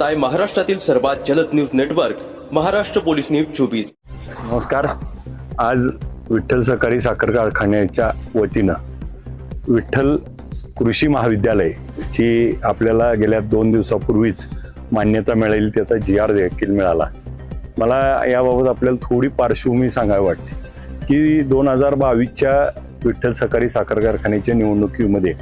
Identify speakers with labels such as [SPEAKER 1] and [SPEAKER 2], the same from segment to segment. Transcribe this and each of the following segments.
[SPEAKER 1] आहे महाराष्ट्रातील सर्वात जलद news network Maharashtra police news 24।
[SPEAKER 2] नमस्कार। आज विठ्ठल सहकारी साखर कारखान्याच्या वतीनं विठ्ठल कृषी महाविद्यालयाची आपल्याला गेल्या 2 दिवसापूर्वीच मान्यता मिळाली, त्याचा GR देखील मिळाला। मला याबाबत आपल्याला थोडी पार्श्वभूमी सांगावी वाटते की 2022च्या विठ्ठल सहकारी साखर कारखान्याच्या निवडणुकीमध्ये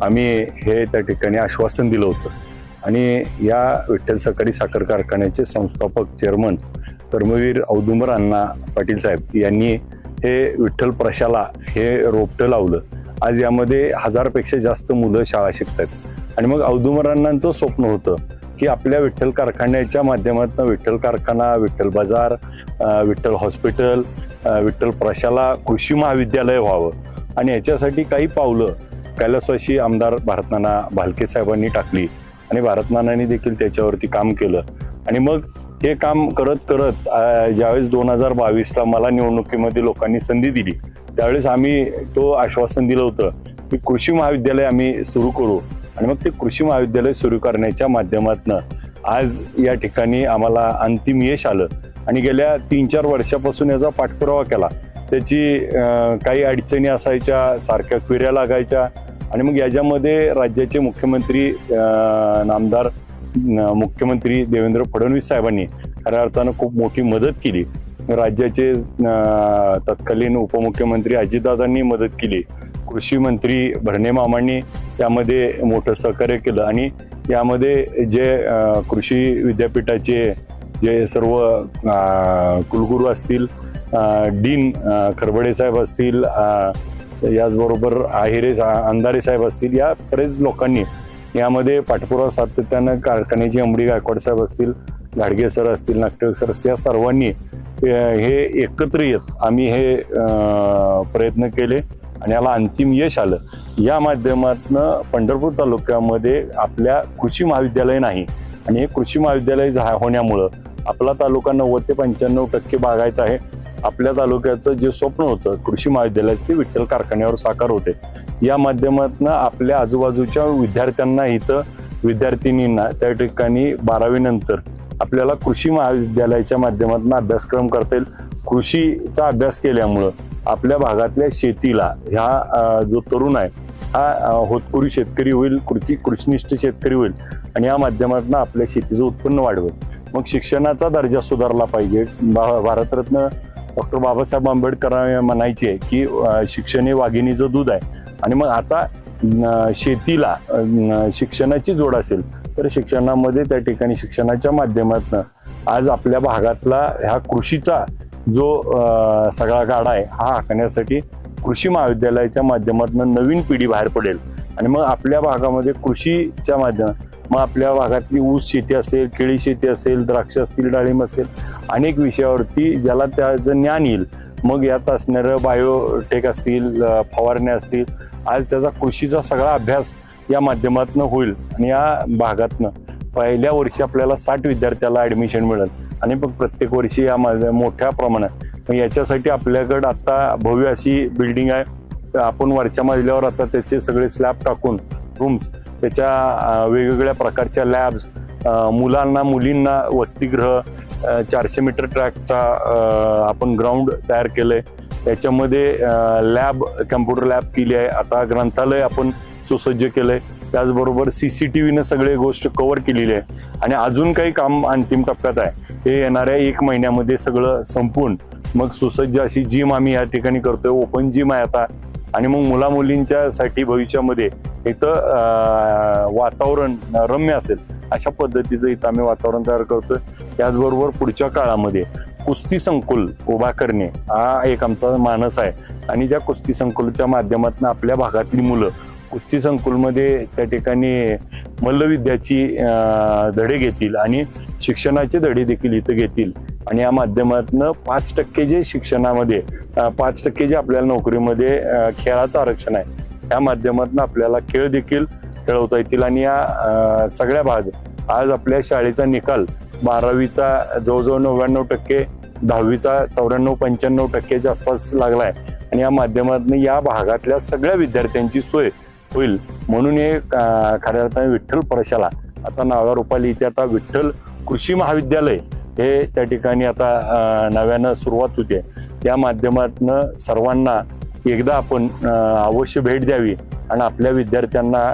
[SPEAKER 2] आम्ही हे त्या ठिकाणी आश्वासन दिलं होतं आणि या विठ्ठल सहकारी साखर कारखान्याचे संस्थापक चेअरमन कर्मवीर औदुंबर अण्णा पाटील साहेब यांनी हे विठ्ठल प्रशाला हे रोपटं लावलं। आज यामध्ये 1000 पेक्षा जास्त मुलं शाळा शिकतात आणि मग औदुंबर अण्णांचं स्वप्न होतं की आपल्या विठ्ठल कारखान्याच्या माध्यमातून विठ्ठल कारखाना, विठ्ठल बाजार, विठ्ठल हॉस्पिटल, विठ्ठल प्रशाला कृषी महाविद्यालय व्हावं आणि याच्यासाठी काही पावलं कैलासवासी आमदार भारतनाना भालके साहेबांनी टाकली आणि भारतनानांनी देखील त्याच्यावरती काम केलं। आणि मग हे काम करत करत ज्यावेळेस 2022ला मला निवडणुकीमध्ये लोकांनी संधी दिली त्यावेळेस आम्ही तो आश्वासन दिलं होतं की कृषी महाविद्यालय आम्ही सुरू करू आणि मग ते कृषी महाविद्यालय सुरू करण्याच्या माध्यमातून आज या ठिकाणी आम्हाला अंतिम यश आलं आणि गेल्या 3-4 वर्षापासून याचा पाठपुरावा केला। त्याची काही अडचणी असायच्या, सारख्या क्वेऱ्या लागायच्या आणि मग याच्यामध्ये राज्याचे मुख्यमंत्री नामदार मुख्यमंत्री देवेंद्र फडणवीस साहेबांनी खऱ्या अर्थानं खूप मोठी मदत केली। राज्याचे तत्कालीन उपमुख्यमंत्री अजितदादांनी मदत केली, कृषी मंत्री भरणे मामांनी यामध्ये मोठं सहकार्य केलं आणि यामध्ये जे कृषी विद्यापीठाचे जे सर्व कुलगुरू असतील, डीन खरबडे साहेब असतील, याचबरोबर अंधारे साहेब असतील, या बरेच लोकांनी यामध्ये पाठपुरावा सातत्यानं कारखान्याचे MD गायकवाड साहेब असतील, घाडगे सर असतील, नागटेक सर असतील, या सर्वांनी हे एकत्र येत आम्ही हे प्रयत्न केले आणि याला अंतिम यश आलं। या माध्यमातून पंढरपूर तालुक्यामध्ये आपल्या कृषी महाविद्यालय नाही आणि हे कृषी महाविद्यालय होण्यामुळं आपला तालुका 90 ते 95% बागायत आहे। आपल्या तालुक्याचं जे स्वप्न होतं कृषी महाविद्यालयाचं ते विठ्ठल कारखान्यावर साकार होते। या माध्यमातून आपल्या आजूबाजूच्या विद्यार्थ्यांना इथं विद्यार्थिनींना त्या ठिकाणी 12वी नंतर आपल्याला कृषी महाविद्यालयाच्या माध्यमातून अभ्यासक्रम करता येईल। कृषीचा अभ्यास केल्यामुळं आपल्या भागातल्या शेतीला ह्या जो तरुण आहे हा होतकरू शेतकरी होईल, कृषीनिष्ठ शेतकरी होईल आणि या माध्यमातून आपल्या शेतीचं उत्पन्न वाढवेल। मग शिक्षणाचा दर्जा सुधारला पाहिजे। भारतरत्न डॉक्टर बाबासाहेब आंबेडकर म्हणायचे की शिक्षण हे वाघिणीचं दूध आहे आणि मग आता शेतीला शिक्षणाची जोड असेल तर शिक्षणामध्ये त्या ठिकाणी शिक्षणाच्या माध्यमातून आज आपल्या भागातला ह्या कृषीचा जो सगळा गाडा आहे हा हाकण्यासाठी कृषी महाविद्यालयाच्या माध्यमातून नवीन पिढी बाहेर पडेल आणि मग आपल्या भागामध्ये कृषीच्या माध्यमात मग आपल्या भागातली ऊस शेती असेल, केळी शेती असेल, द्राक्ष असतील, डाळिंब असेल, अनेक विषयावरती ज्याला त्याचं ज्ञान येईल। मग यात असणारं बायोटेक असतील, फवारण्या असतील, आज त्याचा कृषीचा सगळा अभ्यास या माध्यमातून होईल आणि या भागातनं पहिल्या वर्षी आपल्याला 60 विद्यार्थ्याला ऍडमिशन मिळेल आणि मग प्रत्येक वर्षी यामध्ये मोठ्या प्रमाणात मग याच्यासाठी आपल्याकडं आता भव्य अशी बिल्डिंग आहे। आपण वरच्या मजल्यावर आता त्याचे सगळे स्लॅब टाकून रूम्स, त्याच्या वेगवेगळ्या प्रकारच्या लॅब्स, मुलांना मुलींना वसतिगृह, 400 मीटर ट्रॅकचा आपण ग्राउंड तयार केलंय। त्याच्यामध्ये लॅब, कम्प्युटर लॅब केली आहे। आता ग्रंथालय आपण सुसज्ज केलंय। त्याचबरोबर CCTVनं सगळे गोष्ट कव्हर केलेली आहे आणि अजून काही काम अंतिम टप्प्यात आहे। हे येणाऱ्या 1 महिन्यामध्ये सगळं संपून मग सुसज्ज अशी जिम आम्ही या ठिकाणी करतोय, ओपन जिम आहे आता आणि मग मुला मुलींच्या साठी भविष्यामध्ये इथं वातावरण रम्य असेल अशा पद्धतीचं इथं आम्ही वातावरण तयार करतोय। त्याचबरोबर पुढच्या काळामध्ये कुस्ती संकुल उभा करणे हा एक आमचा मानस आहे आणि त्या कुस्ती संकुलच्या माध्यमातून आपल्या भागातली मुलं कुस्ती संकुलमध्ये त्या ठिकाणी मल्लविद्याची धडे घेतील आणि शिक्षणाचे धडे देखील इथं घेतील आणि या माध्यमातून 5% जे शिक्षणामध्ये 5% जे आपल्याला नोकरीमध्ये खेळाचं आरक्षण आहे या माध्यमातून आपल्याला खेळ देखील खेळवता येतील आणि या सगळ्या भाग आज आपल्या शाळेचा निकाल 12वीचा जवळजवळ 99%, 10वीचा 94-95% आसपास लागलाय आणि या माध्यमातून या भागातल्या सगळ्या विद्यार्थ्यांची सोय होईल म्हणून हे खऱ्या अर्थाने विठ्ठल प्रशाला आता नावारूपाली इथे आता विठ्ठल कृषी महाविद्यालय हे त्या ठिकाणी आता नव्यानं सुरुवात होते. त्या माध्यमातून सर्वांना एकदा आपण अवश्य भेट द्यावी आणि आपल्या विद्यार्थ्यांना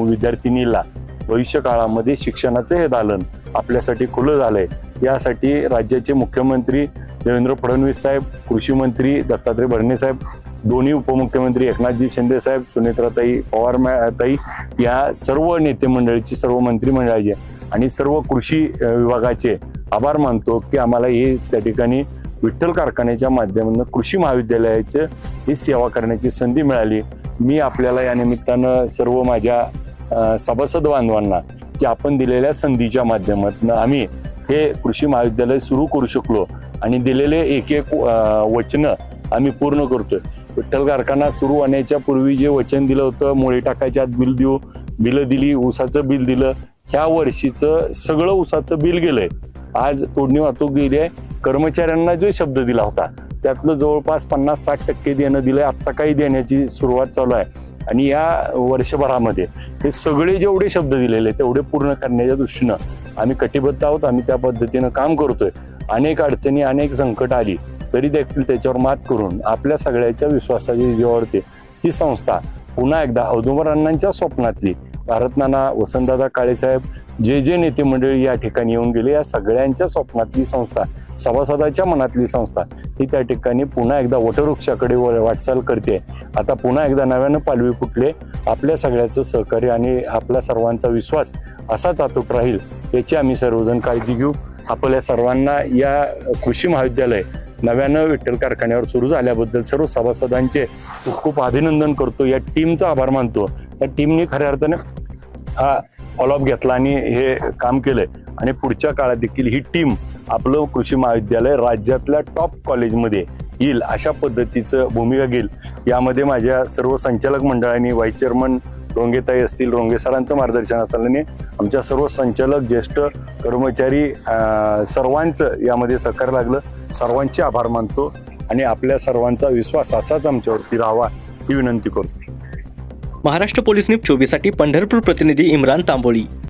[SPEAKER 2] विद्यार्थिनीला भविष्य काळामध्ये शिक्षणाचं हे दालन आपल्यासाठी खुलं झालंय. यासाठी राज्याचे मुख्यमंत्री देवेंद्र फडणवीस साहेब, कृषी मंत्री दत्तात्रय भरणे साहेब, दोन्ही उपमुख्यमंत्री एकनाथजी शिंदे साहेब, सुनेत्राताई पवार ताई, या सर्व नेते मंडळीची, सर्व मंत्रिमंडळाचे आणि सर्व कृषी विभागाचे आभार मानतो की आम्हाला हे त्या ठिकाणी विठ्ठल कारखान्याच्या माध्यमातून कृषी महाविद्यालयाचे ही सेवा करण्याची संधी मिळाली. मी आपल्याला या निमित्तानं सर्व माझ्या सभासद बांधवांना की आपण दिलेल्या संधीच्या माध्यमातून आम्ही हे कृषी महाविद्यालय सुरू करू शकलो आणि दिलेले एक एक वचन आम्ही पूर्ण करतोय. विठ्ठल कारखाना सुरू होण्याच्या पूर्वी जे वचन दिलं होतं, मोळी टाकायच्या आत बिल देऊ, बिलं दिली, ऊसाचं बिल दिलं, ह्या वर्षीचं सगळं ऊसाचं बिल गेलंय. आज तोडणी वाहतूक गेली आहे. कर्मचाऱ्यांना जो शब्द दिला होता त्यातलं जवळपास 50-60% देणं दिलंय. आत्ता काही देण्याची सुरुवात चालू आहे आणि या वर्षभरामध्ये हे सगळे जेवढे शब्द दिलेले तेवढे पूर्ण करण्याच्या दृष्टीनं आम्ही कटिबद्ध आहोत. आम्ही त्या पद्धतीनं काम करतोय. अनेक अडचणी, अनेक संकट आली तरी देखील त्याच्यावर मात करून आपल्या सगळ्याच्या विश्वासाची जीवावरती ही संस्था पुन्हा एकदा औदुंबर अण्णांच्या स्वप्नातली भारतनाना, वसंतदादा काळेसाहेब, जे नेते मंडळी या ठिकाणी येऊन गेले, या सगळ्यांच्या स्वप्नातली संस्था, सभासदाच्या मनातली संस्था ही त्या ठिकाणी पुन्हा एकदा वटवृक्षाकडे वाटचाल करते. आता पुन्हा एकदा नव्यानं पालवी फुटले. आपल्या सगळ्याचं सहकार्य आणि आपल्या सर्वांचा विश्वास असाच अतूट राहील याची आम्ही सर्वजण काळजी घेऊ. आपल्या सर्वांना या कृषी महाविद्यालय नव्यानं विठ्ठल कारखान्यावर सुरू झाल्याबद्दल सर्व सभासदांचे खूप खूप अभिनंदन करतो. या टीमचा आभार मानतो. या टीमने खऱ्या अर्थाने हा फॉलोअप घेतला आणि हे काम केलंय आणि पुढच्या काळात देखील ही टीम आपलं कृषी महाविद्यालय राज्यातल्या टॉप कॉलेजमध्ये येईल अशा पद्धतीचं भूमिका घेईल. यामध्ये माझ्या सर्व संचालक मंडळांनी, व्हाईस चेअरमन रोंगेताई असतील, रोंगे सरांचं मार्गदर्शन असल्याने आमच्या सर्व संचालक, ज्येष्ठ कर्मचारी सर्वांचं यामध्ये सहकार्य लागलं. सर्वांचे आभार मानतो आणि आपल्या सर्वांचा विश्वास असाच आमच्यावरती राहावा ही विनंती करतो.
[SPEAKER 1] महाराष्ट्र पोलीस न्यूज 24 साठी पंढरपूर प्रतिनिधी इम्रान तांबोळी.